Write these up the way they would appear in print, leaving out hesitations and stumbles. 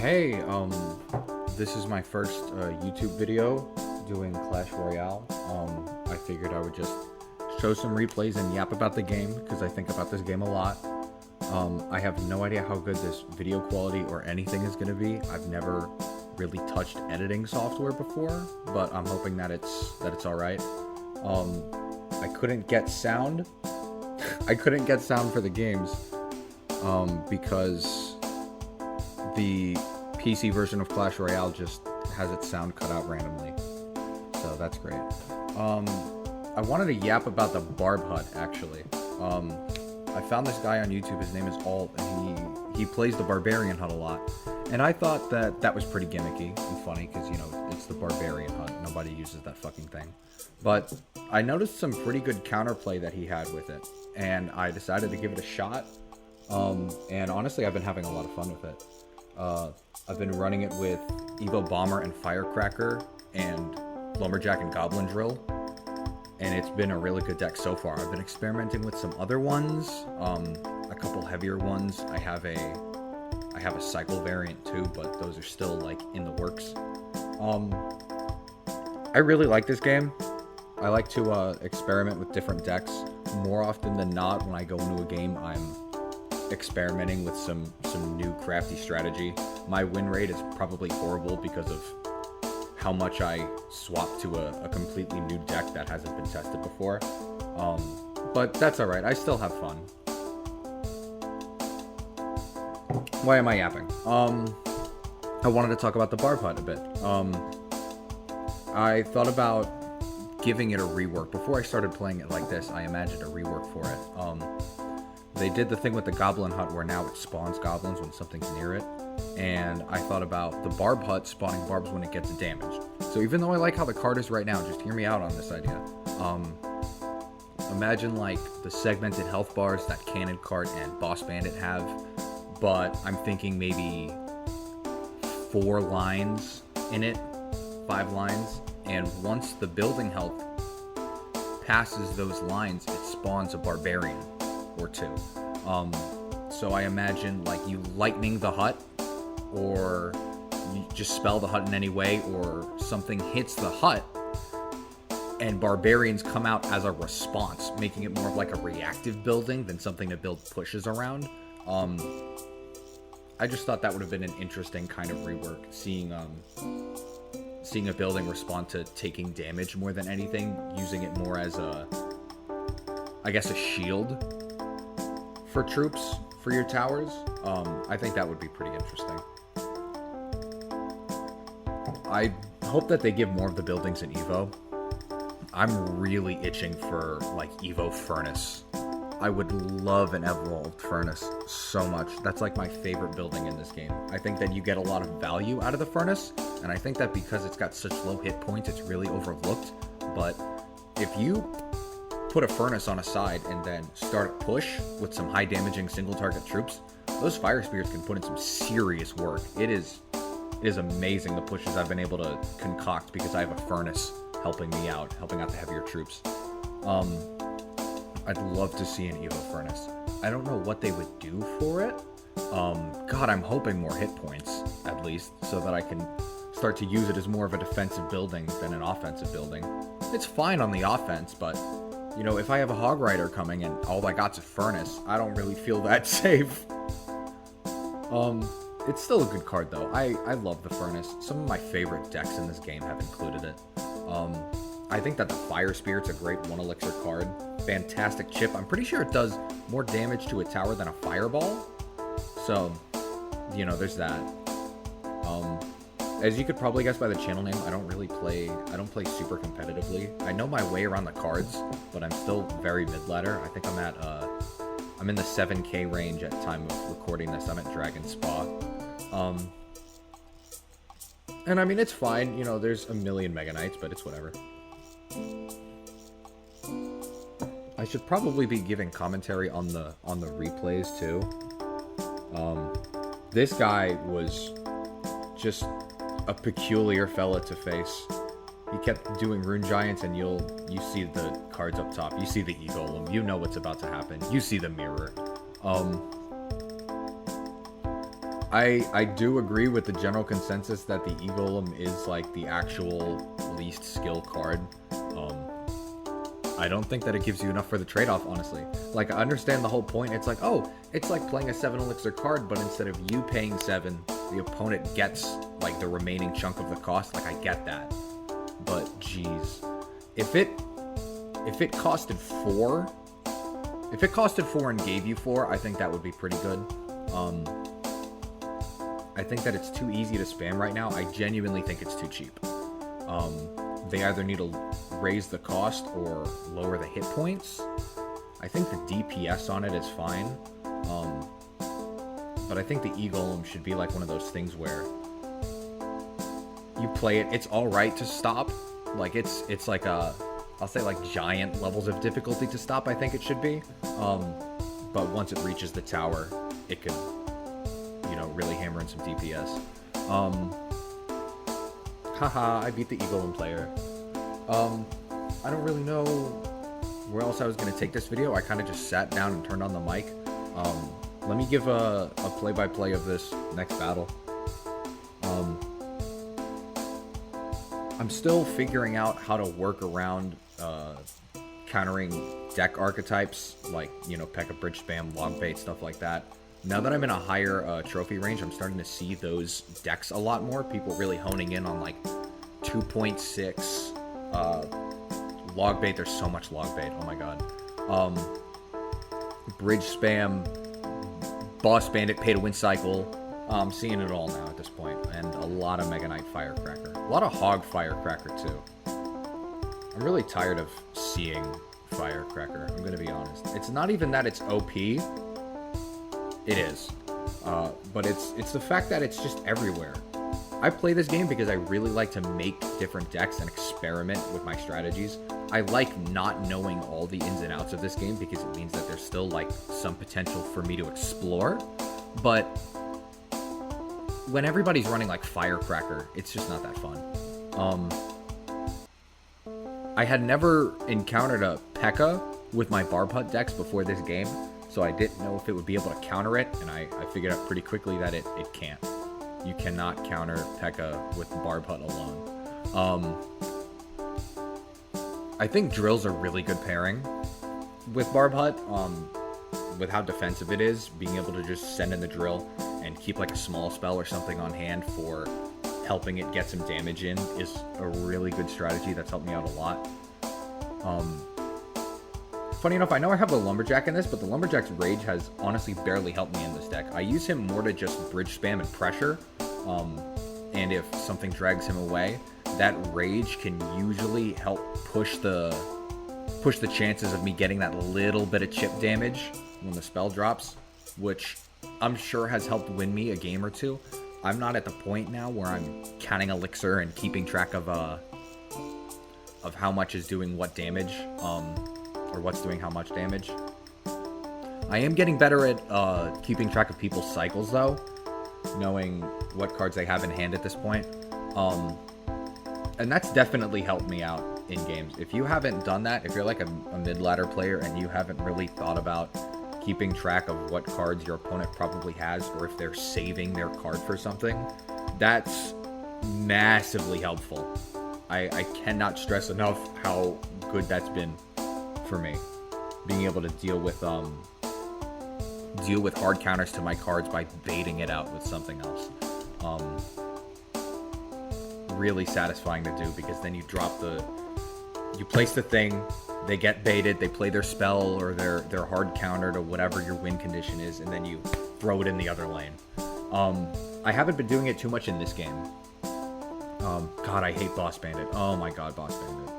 Hey, this is my first YouTube video doing Clash Royale. I figured I would just show some replays and yap about the game because I think about this game a lot. I have no idea how good this video quality or anything is going to be. I've never really touched editing software before, but I'm hoping that it's all right. I couldn't get sound. I couldn't get sound for the games because the PC version of Clash Royale just has its sound cut out randomly. So that's great. I wanted to yap about the Barb Hut, actually. I found this guy on YouTube, his name is Alt, and he plays the Barbarian Hut a lot. And I thought that was pretty gimmicky and funny, because, you know, it's the Barbarian Hut. Nobody uses that fucking thing. But I noticed some pretty good counterplay that he had with it, and I decided to give it a shot. And honestly, I've been having a lot of fun with it. I've been running it with Evo Bomber and Firecracker and Lumberjack and Goblin Drill, and it's been a really good deck so far. I've been experimenting with some other ones, a couple heavier ones. I have a cycle variant too, but those are still like in the works. I really like this game. I like to experiment with different decks. More often than not, when I go into a game, I'm experimenting with some new crafty strategy. My win rate is probably horrible because of how much I swap to a completely new deck that hasn't been tested before. But that's alright, I still have fun. Why am I yapping? I wanted to talk about the Barb Hut a bit. I thought about giving it a rework. Before I started playing it like this, I imagined a rework for it. They did the thing with the Goblin Hut where now it spawns goblins when something's near it. And I thought about the Barb Hut spawning barbs when it gets damaged. So even though I like how the card is right now, just hear me out on this idea. Imagine like the segmented health bars that Cannon Cart and Boss Bandit have, but I'm thinking maybe 4 lines in it, 5 lines, and once the building health passes those lines, it spawns a Barbarian or 2. So I imagine like you lightning the hut, or you just spell the hut in any way, or something hits the hut and Barbarians come out as a response, making it more of like a reactive building than something to build pushes around. I just thought that would have been an interesting kind of rework, seeing a building respond to taking damage more than anything, using it more as I guess a shield for troops for your towers. I think that would be pretty interesting. I hope that they give more of the buildings in Evo. I'm really itching for like Evo Furnace. I would love an Evolved Furnace so much. That's like my favorite building in this game. I think that you get a lot of value out of the Furnace, and I think that because it's got such low hit points, it's really overlooked. But if you put a Furnace on a side and then start a push with some high damaging single target troops, those Fire Spirits can put in some serious work. It is amazing the pushes I've been able to concoct because I have a Furnace helping me out, helping out the heavier troops. I'd love to see an Evo Furnace. I don't know what they would do for it. God, I'm hoping more hit points, at least, so that I can start to use it as more of a defensive building than an offensive building. It's fine on the offense, but, you know, if I have a Hog Rider coming and all I got's a Furnace, I don't really feel that safe. It's still a good card, though. I love the Furnace. Some of my favorite decks in this game have included it. I think that the Fire Spirit's a great 1 elixir card. Fantastic chip. I'm pretty sure it does more damage to a tower than a Fireball. So, you know, there's that. As you could probably guess by the channel name, I don't play super competitively. I know my way around the cards, but I'm still very mid-ladder. I think I'm in the 7k range at time of recording this. I'm at Dragon Spa. And I mean, it's fine. You know, there's a million Mega Knights, but it's whatever. I should probably be giving commentary on the replays too. This guy was just a peculiar fella to face. He kept doing Rune Giants, and you see the cards up top. You see the E-Golem. You know what's about to happen. You see the mirror. I do agree with the general consensus that the E-Golem is like the actual least skill card. I don't think that it gives you enough for the trade-off, honestly. Like, I understand the whole point. It's like, oh, it's like playing a 7 elixir card, but instead of you paying 7, the opponent gets, like, the remaining chunk of the cost. Like, I get that. But, jeez. If it costed 4... If it costed 4 and gave you 4, I think that would be pretty good. I think that it's too easy to spam right now. I genuinely think it's too cheap. They either need to raise the cost or lower the hit points. I think the DPS on it is fine. But I think the E-Golem should be like one of those things where you play it, it's alright to stop. Like, it's like a, I'll say like giant levels of difficulty to stop, I think it should be. But once it reaches the tower, it could, you know, really hammer in some DPS. Haha, I beat the E-Golem player. I don't really know where else I was going to take this video. I kind of just sat down and turned on the mic. Let me give a play-by-play of this next battle. I'm still figuring out how to work around countering deck archetypes, like, you know, P.E.K.K.A. Bridge Spam, Log Bait, stuff like that. Now that I'm in a higher trophy range, I'm starting to see those decks a lot more. People really honing in on, like, 2.6 Log Bait. There's so much Log Bait. Oh my god. Bridge Spam, Boss Bandit, Pay to Win Cycle. I'm seeing it all now at this point. And a lot of Mega Knight Firecracker. A lot of Hog Firecracker, too. I'm really tired of seeing Firecracker. I'm going to be honest. It's not even that it's OP. It is. But it's the fact that it's just everywhere. I play this game because I really like to make different decks and experiment with my strategies. I like not knowing all the ins and outs of this game because it means that there's still, like, some potential for me to explore. But when everybody's running, like, Firecracker, it's just not that fun. I had never encountered a P.E.K.K.A. with my Barb Hut decks before this game, so I didn't know if it would be able to counter it, and I figured out pretty quickly that it can't. You cannot counter P.E.K.K.A. with Barb Hut alone. I think Drill's a really good pairing with Barb Hut, with how defensive it is. Being able to just send in the Drill and keep like a small spell or something on hand for helping it get some damage in is a really good strategy that's helped me out a lot. Funny enough, I know I have the Lumberjack in this, but the Lumberjack's Rage has honestly barely helped me in this deck. I use him more to just bridge spam and pressure, and if something drags him away, that Rage can usually help push the chances of me getting that little bit of chip damage when the spell drops, which I'm sure has helped win me a game or two. I'm not at the point now where I'm counting elixir and keeping track of how much is doing what damage, or what's doing how much damage. I am getting better at keeping track of people's cycles, though, knowing what cards they have in hand at this point. And that's definitely helped me out in games. If you haven't done that, if you're like a mid-ladder player and you haven't really thought about keeping track of what cards your opponent probably has, or if they're saving their card for something, that's massively helpful. I cannot stress enough how good that's been for me. Being able to deal with hard counters to my cards by baiting it out with something else. Really satisfying to do, because then you place the thing, they get baited, they play their spell or their hard counter to whatever your win condition is, and then you throw it in the other lane. I haven't been doing it too much in this game. God, I hate Boss Bandit. Oh my god, Boss Bandit.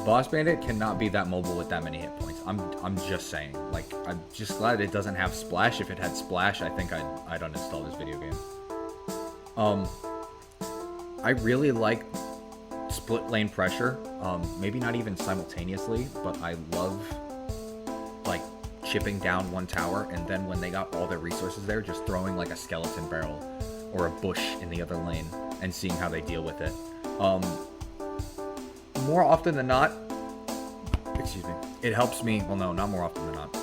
Boss Bandit cannot be that mobile with that many hit points. I'm just saying. Like, I'm just glad it doesn't have Splash. If it had Splash, I think I'd uninstall this video game. I really like split lane pressure. Maybe not even simultaneously, but I love, like, chipping down one tower, and then when they got all their resources there, just throwing like a skeleton barrel or a bush in the other lane and seeing how they deal with it. More often than not, excuse me, it helps me. Well, no, not more often than not.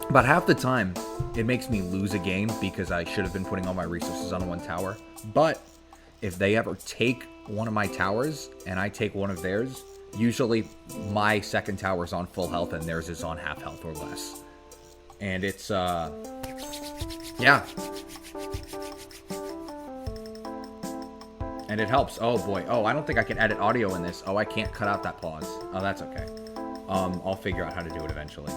About half the time, it makes me lose a game because I should have been putting all my resources on one tower. But if they ever take one of my towers and I take one of theirs, usually my second tower is on full health and theirs is on half health or less. And it's, yeah. And it helps. Oh boy. Oh, I don't think I can edit audio in this. Oh, I can't cut out that pause. Oh, that's okay. I'll figure out how to do it eventually.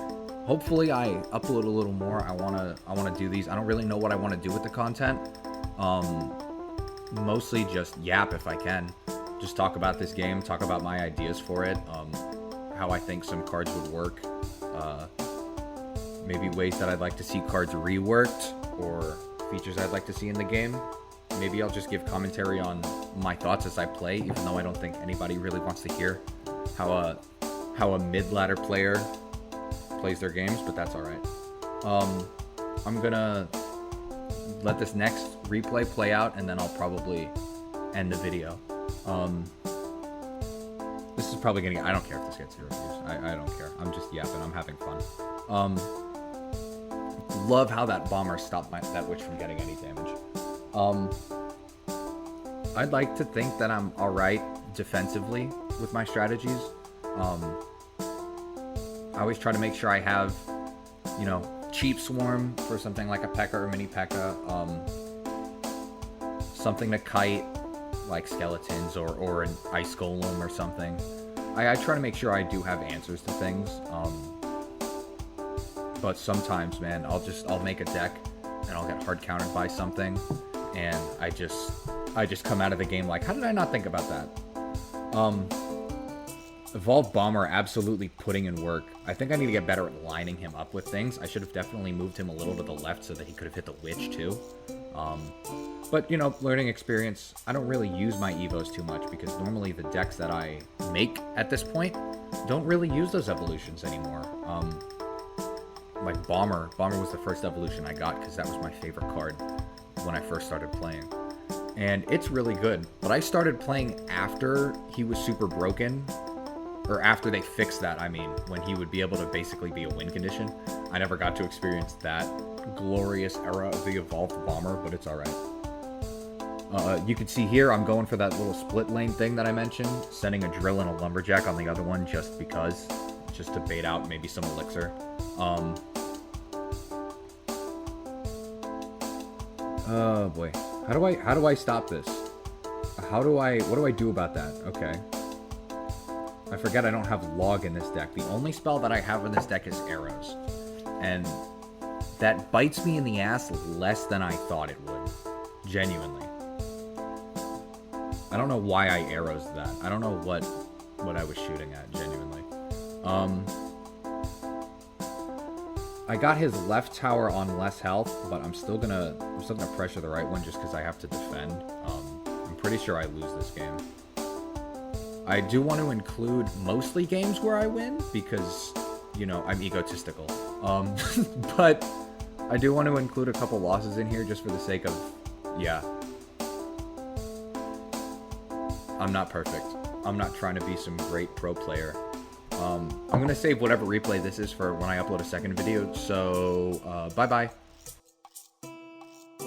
Hopefully I upload a little more. I wanna do these. I don't really know what I want to do with the content. Mostly just yap if I can. Just talk about this game, talk about my ideas for it, how I think some cards would work, maybe ways that I'd like to see cards reworked, or features I'd like to see in the game. Maybe I'll just give commentary on my thoughts as I play, even though I don't think anybody really wants to hear how a mid-ladder player plays their games, but that's alright. I'm gonna let this next replay play out, and then I'll probably end the video. This is probably gonna get, I don't care if this gets 0 views. I don't care. I'm just yapping. I'm having fun. Love how that bomber stopped that witch from getting any damage. I'd like to think that I'm alright defensively with my strategies. I always try to make sure I have, you know, cheap swarm for something like a P.E.K.K.A. or mini P.E.K.K.A. Something to kite, like skeletons or an ice golem or something. I try to make sure I do have answers to things. But sometimes, man, I'll make a deck and I'll get hard countered by something, and I just come out of the game like, how did I not think about that? Evolved Bomber absolutely putting in work. I think I need to get better at lining him up with things. I should have definitely moved him a little to the left so that he could have hit the witch too. But, you know, learning experience. I don't really use my Evos too much because normally the decks that I make at this point don't really use those evolutions anymore. Like Bomber. Bomber was the first evolution I got because that was my favorite card when I first started playing. And it's really good. But I started playing after he was super broken. Or after they fixed that, I mean, when he would be able to basically be a win condition. I never got to experience that glorious era of the Evolved Bomber, but it's alright. You can see here, I'm going for that little split lane thing that I mentioned, sending a Drill and a Lumberjack on the other one just because, just to bait out maybe some Elixir. Oh boy. How do I stop this? What do I do about that? Okay. I forget I don't have Log in this deck. The only spell that I have in this deck is Arrows. And that bites me in the ass less than I thought it would. Genuinely. I don't know why I Arrows that. I don't know what I was shooting at, genuinely. I got his left tower on less health, but I'm still gonna pressure the right one just because I have to defend. I'm pretty sure I lose this game. I do want to include mostly games where I win because, you know, I'm egotistical. But I do want to include a couple losses in here just for the sake of, yeah. I'm not perfect. I'm not trying to be some great pro player. I'm going to save whatever replay this is for when I upload a second video, so bye-bye.